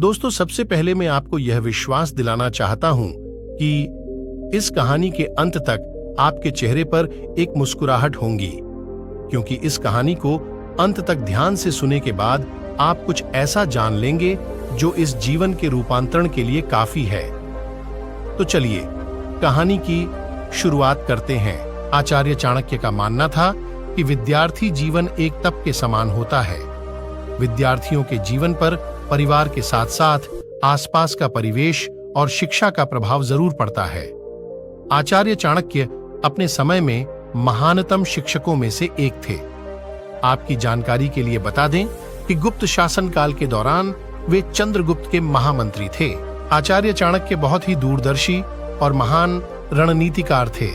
दोस्तों, सबसे पहले मैं आपको यह विश्वास दिलाना चाहता हूं कि इस कहानी के अंत तक आपके चेहरे पर एक मुस्कुराहट होंगी, क्योंकि इस कहानी को अंत तक ध्यान से सुनने के बाद आप कुछ ऐसा जान लेंगे जो इस जीवन के रूपांतरण के लिए काफी है। तो चलिए कहानी की शुरुआत करते हैं। आचार्य चाणक्य का मानना था कि विद्यार्थी जीवन एक तप के समान होता है। विद्यार्थियों के जीवन पर परिवार के साथ साथ आसपास का परिवेश और शिक्षा का प्रभाव जरूर पड़ता है। आचार्य चाणक्य अपने समय में महानतम शिक्षकों में से एक थे। आपकी जानकारी के लिए बता दें कि गुप्त शासन काल के दौरान वे चंद्रगुप्त के महामंत्री थे। आचार्य चाणक्य बहुत ही दूरदर्शी और महान रणनीतिकार थे।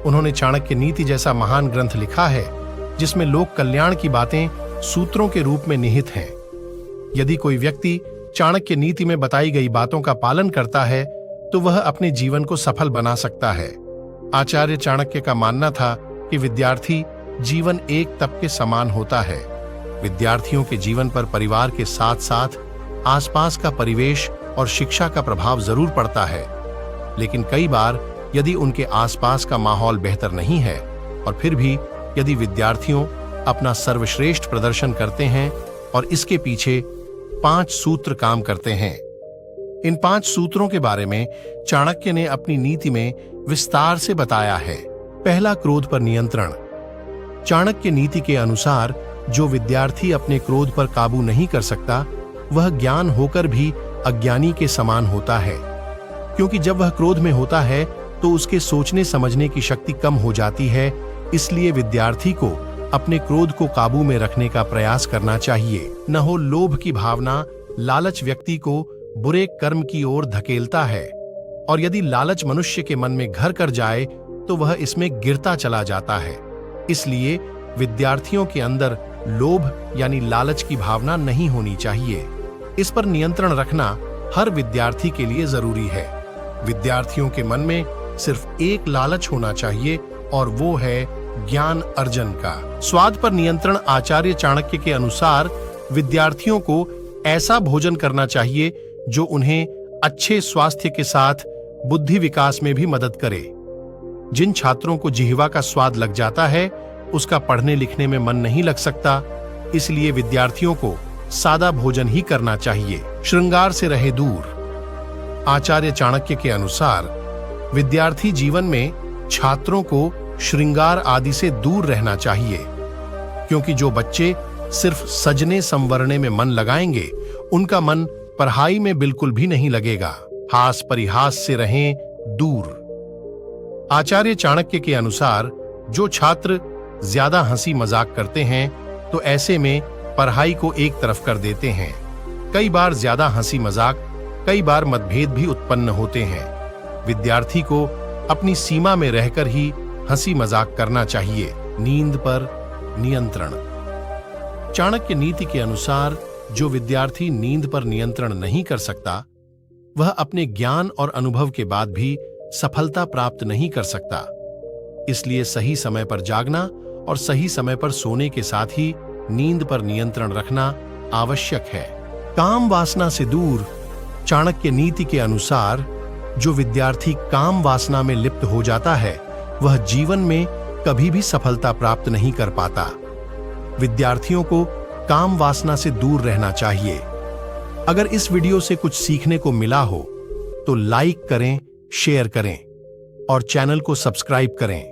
उन्होंने चाणक्य नीति जैसा महान ग्रंथ लिखा है, जिसमें लोक कल्याण की बातें सूत्रों के रूप में निहित हैं। यदि कोई व्यक्ति चाणक्य नीति में बताई गई बातों का पालन करता है तो वह अपने जीवन को सफल बना सकता है। आचार्य चाणक्य का मानना था कि विद्यार्थी जीवन एक तप के समान होता है। विद्यार्थियों के जीवन पर परिवार के साथ साथ आसपास का परिवेश और शिक्षा का प्रभाव जरूर पड़ता है, लेकिन कई बार यदि उनके आसपास का माहौल बेहतर नहीं है और फिर भी यदि विद्यार्थियों अपना सर्वश्रेष्ठ प्रदर्शन करते हैं और इसके पीछे 5 सूत्र काम करते हैं। इन 5 सूत्रों के बारे में चाणक्य ने अपनी नीति में विस्तार से बताया है। पहला, क्रोध पर नियंत्रण। चाणक्य नीति के अनुसार जो विद्यार्थी अपने क्रोध पर काबू नहीं कर सकता, वह ज्ञान होकर भी अज्ञानी के समान होता है, क्योंकि जब वह क्रोध में होता है तो उसके सोचने समझने की शक्ति कम हो जाती है। इसलिए विद्यार्थी को अपने क्रोध को काबू में रखने का प्रयास करना चाहिए। न हो लोभ की भावना। लालच व्यक्ति को बुरे कर्म की ओर धकेलता है, और यदि लालच मनुष्य के मन में घर कर जाए तो वह इसमें गिरता चला जाता है। इसलिए विद्यार्थियों के अंदर लोभ यानी लालच की भावना नहीं होनी चाहिए। इस पर नियंत्रण रखना हर विद्यार्थी के लिए जरूरी है। विद्यार्थियों के मन में सिर्फ एक लालच होना चाहिए, और वो है ज्ञान अर्जन का। स्वाद पर नियंत्रण। आचार्य चाणक्य के अनुसार विद्यार्थियों को ऐसा भोजन करना चाहिए जो उन्हें अच्छे स्वास्थ्य के साथ बुद्धि विकास में भी मदद करे। जिन छात्रों को जिह्वा का स्वाद लग जाता है, उसका पढ़ने लिखने में मन नहीं लग सकता। इसलिए विद्यार्थियों को सादा भोजन ही करना चाहिए। श्रृंगार से रहे दूर। आचार्य चाणक्य के अनुसार विद्यार्थी जीवन में छात्रों को श्रृंगार आदि से दूर रहना चाहिए, क्योंकि जो बच्चे सिर्फ सजने संवरने में मन लगाएंगे, उनका मन पढ़ाई में बिल्कुल भी नहीं लगेगा। हास परिहास से रहें दूर। आचार्य चाणक्य के अनुसार जो छात्र ज्यादा हंसी मजाक करते हैं तो ऐसे में पढ़ाई को एक तरफ कर देते हैं। कई बार ज्यादा हंसी मजाक, कई बार मतभेद भी उत्पन्न होते हैं। विद्यार्थी को अपनी सीमा में रहकर ही हंसी मजाक करना चाहिए। नींद पर नियंत्रण। चाणक्य नीति के अनुसार जो विद्यार्थी नींद पर नियंत्रण नहीं कर सकता, वह अपने ज्ञान और अनुभव के बाद भी सफलता प्राप्त नहीं कर सकता। इसलिए सही समय पर जागना और सही समय पर सोने के साथ ही नींद पर नियंत्रण रखना आवश्यक है। काम वासना से दूर। चाणक्य नीति के अनुसार जो विद्यार्थी काम वासना में लिप्त हो जाता है, वह जीवन में कभी भी सफलता प्राप्त नहीं कर पाता। विद्यार्थियों को काम वासना से दूर रहना चाहिए। अगर इस वीडियो से कुछ सीखने को मिला हो तो लाइक करें, शेयर करें और चैनल को सब्सक्राइब करें।